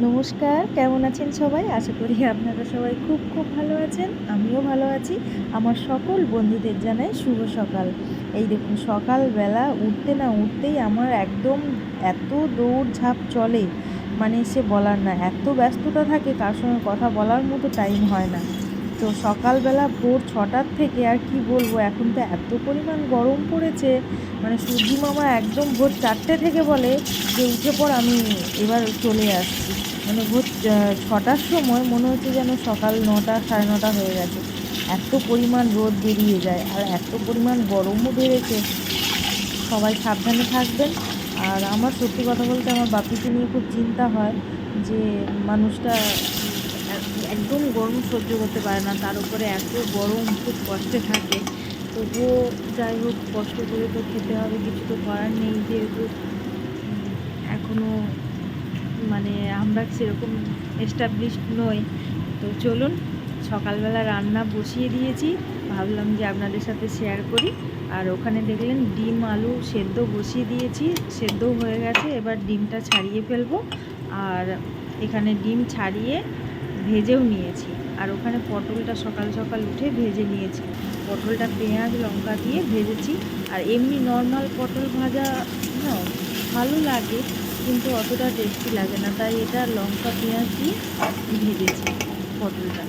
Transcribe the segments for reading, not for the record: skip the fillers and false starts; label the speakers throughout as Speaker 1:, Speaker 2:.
Speaker 1: নমস্কার, কেমন আছেন সবাই? আশা করি আপনারা সবাই খুব খুব ভালো আছেন। আমিও ভালো আছি। আমার সকল বন্ধুদের জানাই শুভ সকাল। এই দেখুন সকালবেলা উঠতে না উঠতেই আমার একদম এত দৌড়ঝাঁপ চলে, মানে সে বলার না। এত ব্যস্ততা থাকে কার সঙ্গে কথা বলার মতো টাইম হয় না। তো সকালবেলা ভোর ৬টার থেকে আর কি বলবো, এখন তো এত পরিমাণ গরম পড়েছে, মানে সূর্যি মামা একদম ভোর ৪টে থেকে বলে যে উঠে পড়, আমি এবার চলে আসছি। মানে ভোর ৬টার সময় মনে হচ্ছে যেন সকাল ৯টা ৯:৩০ হয়ে গেছে। এত পরিমাণ রোদ বেরিয়ে যায় আর এত পরিমাণ গরমও বেড়েছে। সবাই সাবধানে থাকবেন। আর আমার সত্যি কথা বলতে আমার বাপিকে নিয়ে খুব চিন্তা হয় যে মানুষটা একদম গরম সহ্য করতে পারে না, তার উপরে এত গরম খুব কষ্টে থাকে। তবুও যাই হোক কষ্ট করে তো খেতে হবে, কিছু তো করার নেই, যেহেতু এখনও মানে আমরা সেরকম এস্টাবলিশড নই। তো চলুন, সকালবেলা রান্না বসিয়ে দিয়েছি, ভাবলাম যে আপনাদের সাথে শেয়ার করি। আর ওখানে দেখলেন ডিম আলু সেদ্ধ বসিয়ে দিয়েছি, সেদ্ধও হয়ে গেছে। এবার ডিমটা ছাড়িয়ে ফেলবো। আর এখানে ডিম ছাড়িয়ে ভেজেও নিয়েছি। আর ওখানে পটলটা সকাল সকাল উঠে ভেজে নিয়েছি। পটলটা পেঁয়াজ লঙ্কা দিয়ে ভেজেছি। আর এমনি নর্মাল পটল ভাজা না ভালো লাগে, কিন্তু অতটা টেস্টি লাগে না, তাই এটা লঙ্কা পেঁয়াজ দিয়ে ভেজেছি পটলটা।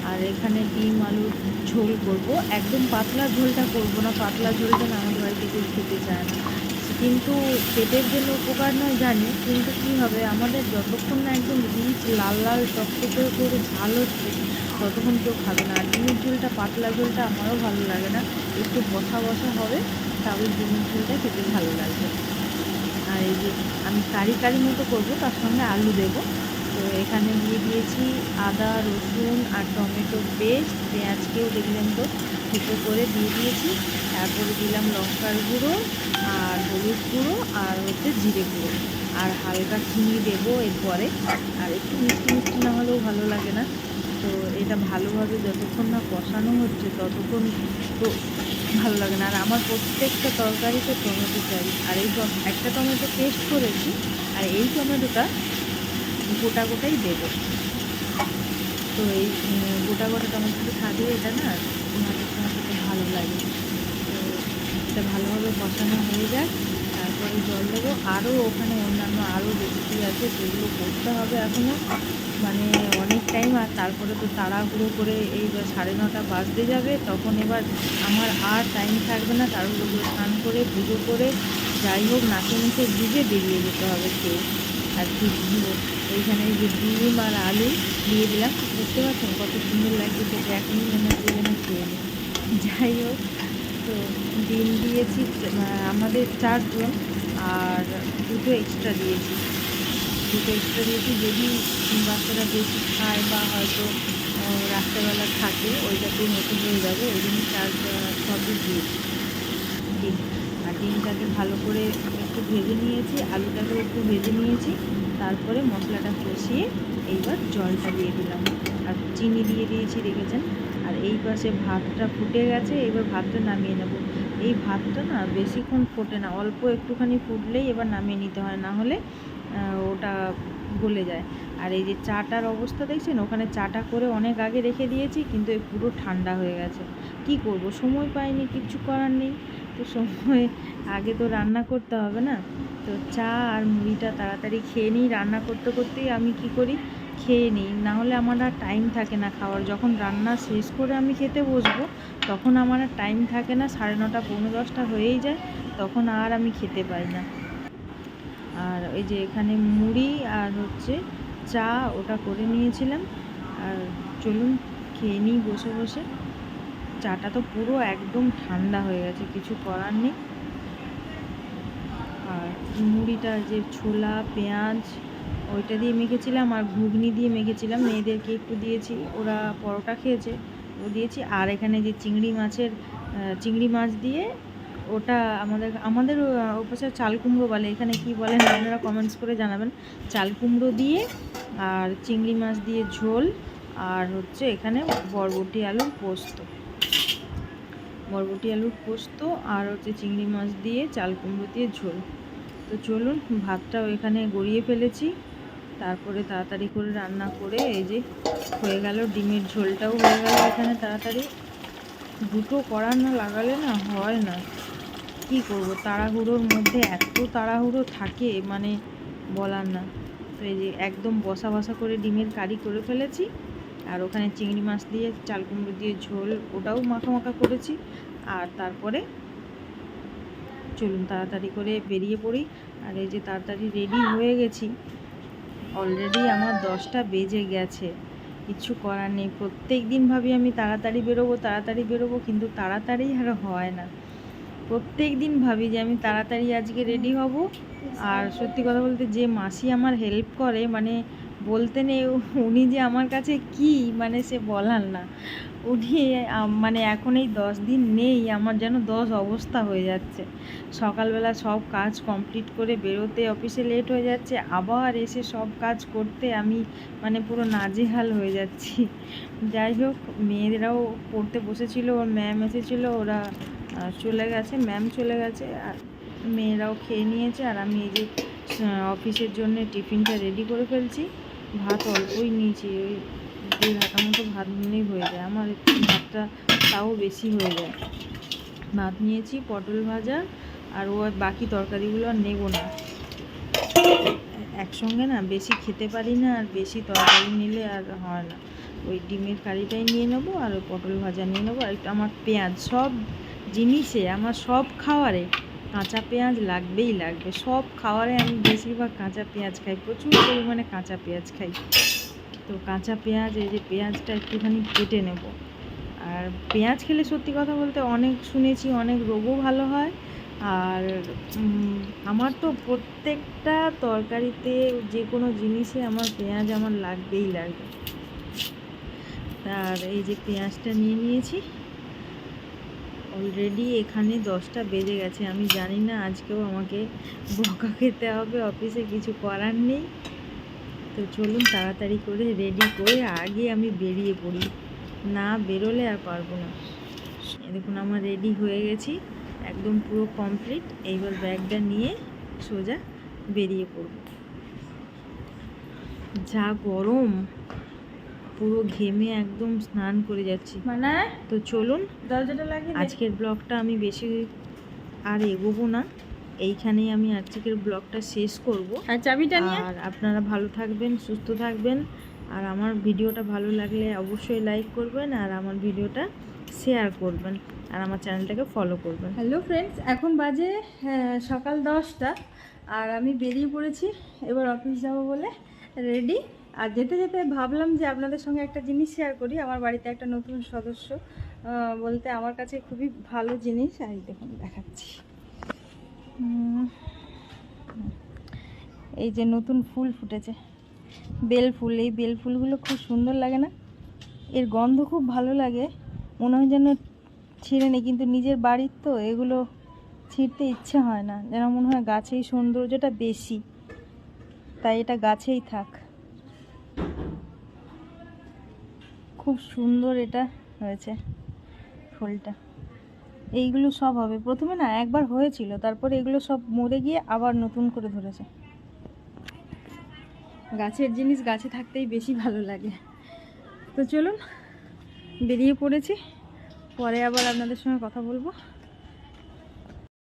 Speaker 1: আর এখানে ডিম আলুর ঝোল করব, একদম পাতলা ঝোলটা করব না, পাতলা ঝোলটা না আমাদের বাড়িতে কেউ খেতে চায় না। কিন্তু পেটের জন্য উপকার নয় জানি, কিন্তু কী হবে, আমাদের যতক্ষণ না একদম রিচ লাল লাল টকটকে করে ঝাল হচ্ছে ততক্ষণ কেউ খাবে না। আর ডিমের ঝোলটা পাতলা ঝোলটা আমারও ভালো লাগে না, একটু বসা বসা হবে, তাহলে ডিমের ঝোলটা খেতে ভালো লাগবে। আর এই যে আমি কারি কারি মতো করবো, তার সঙ্গে আলু দেবো। তো এখানে দিয়ে দিয়েছি আদা রসুন আর টমেটো পেস্ট, পেঁয়াজকেও দেখলেন তো দুটো করে দিয়ে দিয়েছি। তারপরে দিলাম লঙ্কার গুঁড়ো আর হলুদ গুঁড়ো আর জিরে গুঁড়ো, আর হালকা চিনি দেবো এরপরে। আর একটু মিষ্টি মিষ্টি না হলেও ভালো লাগে না। তো এটা ভালোভাবে যতক্ষণ না কষানো হচ্ছে ততক্ষণ তো ভালো লাগে না। আর আমার প্রত্যেকটা তরকারিতে টমেটো চাই। আর এই একটা টমেটো পেস্ট করেছি, আর এই টমেটোটা গোটা গোটাই দেবো। তো এই গোটা গোটা টমেটোটা থাকলে এটা না ভাতের সঙ্গে খেতে ভালো লাগে। তো এটা ভালোভাবে কষানো হয়ে যাক, তারপরে জল দেবো। আরও ওখানে অন্যান্য আরও রেসিপি আছে, সেগুলো করতে হবে এখনও, মানে অনেক টাইম। আর তারপরে তো তাড়াহুড়ো করে এই 9:30 বাজতে যাবে, তখন এবার আমার আর টাইম থাকবে না। তাড়াহুড়ো করে স্নান করে পুজো করে যাই হোক নাকে মুখে ভিজে বেরিয়ে যেতে হবে খেয়ে। আর কি এইখানে যে ডিম আর আলু দিয়ে দিলাম, বুঝতে পারছেন কত সুন্দর লাগছে খেতে, এখনই মনে হচ্ছে যেন খেয়ে নিই। যাই হোক, তো ডিম দিয়েছি আমাদের 4 জন, আর দুটো এক্সট্রা দিয়েছি। যদি বাচ্চারা বেশি খায় বা হয়তো রাত্রেবেলা থাকে, ওইটাতে নতুন হয়ে যাবে, ওই জন্য 6 পিস দিয়েছি ডিম। আর ডিমটাকে ভালো করে একটু ভেজে নিয়েছি, আলুটাকেও একটু ভেজে নিয়েছি। তারপরে মশলাটা কষিয়ে এইবার জলটা দিয়ে দিলাম, আর চিনি দিয়ে দিয়েছি দেখেছেন। আর এই পাশে ভাতটা ফুটে গেছে, এবার ভাতটা নামিয়ে নেব। এই ভাতটা না বেশিক্ষণ ফোটে না, অল্প একটুখানি ফুটলেই এবার নামিয়ে নিতে হয়, না হলে ওটা গলে যায়। আর এই যে চাটার অবস্থা দেখছেন, ওখানে চাটা করে অনেক আগে রেখে দিয়েছি, কিন্তু এই পুরো ঠান্ডা হয়ে গেছে। কি করব, সময় পাইনি, কিচ্ছু করার নেই। তো সময় আগে তো রান্না করতে হবে না। তো চা আর মুড়িটা তাড়াতাড়ি খেয়ে নিই, রান্না করতে করতেই আমি কি করি, খেয়ে নিই, না হলে আমার আর টাইম থাকে না খাওয়ার। যখন রান্না শেষ করে আমি খেতে বসবো, তখন আমার আর টাইম থাকে না, 9:30 10:45 হয়েই যায়, তখন আর আমি খেতে পাই না। আর এই যে এখানে মুড়ি আর চা ওটা করে নিয়েছিলাম। আর চলুন খেয়ে নিই বসে বসে। চাটা তো পুরো একদম ঠান্ডা হয়ে গেছে, কিছু করার নেই। আর মুড়িটা যে ছোলা পেঁয়াজ ওইটা দিয়ে মেখেছিলাম, আর ঘুগনি দিয়ে মেখেছিলাম, মেয়েদেরকে একটু দিয়েছি, ওরা পরোটা খেয়েছে, ও দিয়েছি। আর এখানে যে চিংড়ি মাছ দিয়ে, ওটা আমাদের ওপাশে চাল কুমড়ো বলে, এখানে কি বলেন আপনারা কমেন্টস করে জানাবেন। চাল কুমড়ো দিয়ে আর চিংড়ি মাছ দিয়ে ঝোল, আর এখানে বরবটি আলুর পোস্ত, আর চিংড়ি মাছ দিয়ে চাল কুমড়ো দিয়ে ঝোল। তো চলুন, ভাতটাও এখানে গড়িয়ে ফেলেছি, তারপরে তাড়াতাড়ি করে রান্না করে এই যে হয়ে গেল, ডিমের ঝোলটাও হয়ে গেল এখানে তাড়াতাড়ি। দুটো কড়া না লাগালে না হয় না, কি করব, তাড়াহুড়োর মধ্যে এত তাড়াহুড়ো থাকে মানে বলার না। তো এই যে একদম বসা বসা করে ডিমের কারি করে ফেলেছি, আর ওখানে চিংড়ি মাছ দিয়ে চাল কুমড়ো দিয়ে ঝোল, ওটাও মাখা মাখা করেছি। আর তারপরে চলুন তাড়াতাড়ি করে বেরিয়ে পড়ি। আর এই যে তাড়াতাড়ি রেডি হয়ে গেছি, অলরেডি আমার 10টা বেজে গেছে। কিছু করার নেই, প্রত্যেক দিন ভাবি আমি তাড়াতাড়ি বেরোবো, কিন্তু তাড়াতাড়ি আর হয় না। প্রত্যেক দিন ভাবি যে আমি তাড়াতাড়ি আজকে রেডি হব। আর সত্যি কথা বলতে যে মাসি আমার হেল্প করে, মানে বলতে নেই উনি যে আমার কাছে কি মানে সে বলার না। উনি মানে এখন এই 10 দিন নেই, আমার যেন 10 অবস্থা হয়ে যাচ্ছে। সকালবেলা সব কাজ কমপ্লিট করে বেরোতে অফিসে লেট হয়ে যাচ্ছে, আবার এসে সব কাজ করতে আমি মানে পুরো নাজেহাল হয়ে যাচ্ছি। যাই হোক, মেয়েরাও পড়তে বসেছিল, ওর ম্যাম এসেছিলো, ওরা চলে গেছে, ম্যাম চলে গেছে, আর মেয়েরাও খেয়ে নিয়েছে। আর আমি এই যে অফিসের জন্য টিফিনটা রেডি করে ফেলছি। ভাত অল্পই নিয়েছি, ওই 1.5 হাতা মতো ভাত নিলেই হয়ে যায়, আমার ভাতটা তাও বেশি হয়ে যায়। ভাত নিয়েছি, পটল ভাজা, আর ও বাকি তরকারিগুলো আর নেবো না, একসঙ্গে না বেশি খেতে পারি না, আর বেশি তরকারি নিলে আর হয় না। ওই ডিমের কারিটাই নিয়ে নেবো, আর ওই পটল ভাজা নিয়ে নেবো। আর একটু আমার পেঁয়াজ, সব জিনিসে আমার সব খাওয়ারে কাঁচা পেঁয়াজ লাগবেই লাগবে। সব খাওয়ারে আমি বেশিরভাগ কাঁচা পেঁয়াজ খাই, প্রচুর পরিমাণে কাঁচা পেঁয়াজ খাই। তো কাঁচা পেঁয়াজ, এই যে পেঁয়াজটা একটুখানি কেটে নেব। আর পেঁয়াজ খেলে সত্যি কথা বলতে অনেক শুনেছি অনেক রোগও ভালো হয়। আর আমার তো প্রত্যেকটা তরকারিতে যে কোনো জিনিসে আমার পেঁয়াজ আমার লাগবেই লাগবে। আর এই যে পেঁয়াজটা নিয়ে নিয়েছি, অলরেডি এখানে 10টা বেজে গেছে। আমি জানি না আজকেও আমাকে বকা খেতে হবে, অফিসে কিছু করার নেই। তো চলুন তাড়াতাড়ি করে রেডি করে আগে আমি বেরিয়ে পড়ি, না বেরোলে আর পারবো না। দেখুন আমার রেডি হয়ে গেছি, একদম পুরো কমপ্লিট। এইবার ব্যাগটা নিয়ে সোজা বেরিয়ে পড়ব। যা গরম, পুরো ঘেমে একদম স্নান করে যাচ্ছি। মানে তো চলুন, দরজাটা লাগিয়ে আজকের ব্লগটা আমি বেশি আর এগোবো না, এইখানেই আমি আজকের ব্লগটা শেষ করব। আর চাবিটা নিয়ে, আর আপনারা ভালো থাকবেন, সুস্থ থাকবেন। আর আমার ভিডিওটা ভালো লাগলে অবশ্যই লাইক করবেন, আর আমার ভিডিওটা শেয়ার করবেন, আর আমার চ্যানেলটাকে ফলো করবেন। হ্যালো ফ্রেন্ডস, এখন বাজে সকাল 10টা, আর আমি বেরিয়ে পড়েছি এবার অফিস যাবো বলে রেডি। আর যেতে যেতে ভাবলাম যে আপনাদের সঙ্গে একটা জিনিস শেয়ার করি। আমার বাড়িতে একটা নতুন সদস্য বলতে আমার কাছে খুবই ভালো জিনিস, আর দেখুন দেখাচ্ছি। এই যে নতুন ফুল ফুটেছে, বেল ফুল। এই বেল ফুলগুলো খুব সুন্দর লাগে না? এর গন্ধ খুব ভালো লাগে, মনে হয় যেন ছিঁড়ে নেই, কিন্তু নিজের বাড়ির তো এগুলো ছিঁড়তে ইচ্ছে হয় না, যেন মনে হয় গাছেই সৌন্দর্যটা বেশি, তাই এটা গাছেই থাক। খুব সুন্দর এটা হয়েছে ফুলটা। এইগুলো সব হবে, প্রথমে না একবার হয়েছিল, তারপরে এগুলো সব মরে গিয়ে আবার নতুন করে ধরেছে। গাছের জিনিস গাছে থাকতেই বেশি ভালো লাগে। তো চলুন বেরিয়ে পড়েছি, পরে আবার আপনাদের সঙ্গে কথা বলবো।